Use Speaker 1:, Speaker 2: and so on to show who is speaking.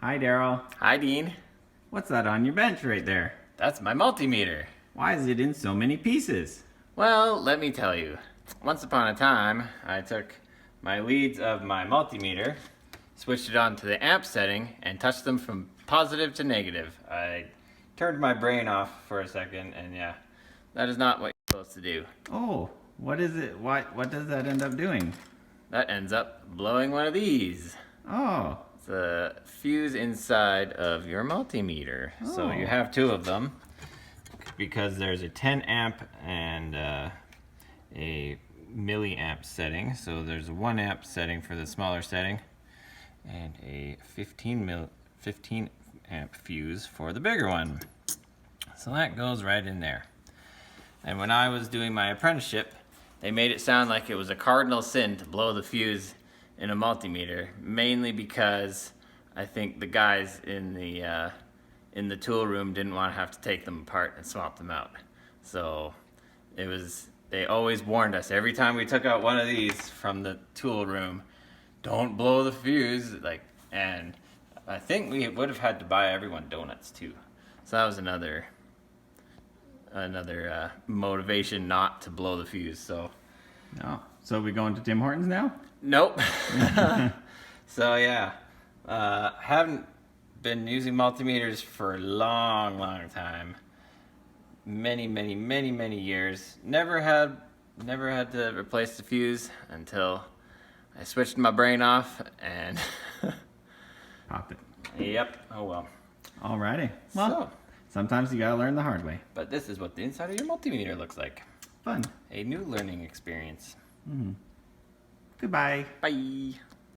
Speaker 1: Hi, Daryl.
Speaker 2: Hi, Dean.
Speaker 1: What's that on your bench right there?
Speaker 2: That's my multimeter.
Speaker 1: Why is it in so many pieces?
Speaker 2: Well, let me tell you. Once upon a time, I took my leads of my multimeter, switched it on to the amp setting, and touched them from positive to negative. I turned my brain off for a second, and yeah, that is not what you're supposed to do.
Speaker 1: Oh, what is it? What does that end up doing?
Speaker 2: That ends up blowing one of these.
Speaker 1: Oh,
Speaker 2: It's a fuse inside of your multimeter. So you
Speaker 1: Oh.
Speaker 2: have two of them because there's a 10 amp and a milliamp setting. So there's a 1 amp setting for the smaller setting and a 15 amp fuse for the bigger one. So that goes right in there. And when I was doing my apprenticeship, they made it sound like it was a cardinal sin to blow the fuse in a multimeter, mainly because I think the guys in the tool room didn't want to have to take them apart and swap them out. So they always warned us every time we took out one of these from the tool room, don't blow the fuse. And I think we would have had to buy everyone donuts too. So that was another motivation not to blow the fuse. So
Speaker 1: no. So we going to Tim Hortons now?
Speaker 2: nope. So yeah, haven't been using multimeters for a long time. Many years. Never had to replace the fuse until I switched my brain off and
Speaker 1: Pop it.
Speaker 2: yep. Oh well.
Speaker 1: Alrighty. Well,
Speaker 2: So,
Speaker 1: sometimes you gotta learn the hard way.
Speaker 2: but this is what the inside of your multimeter looks like.
Speaker 1: Fun.
Speaker 2: A new learning experience.
Speaker 1: Goodbye.
Speaker 2: Bye.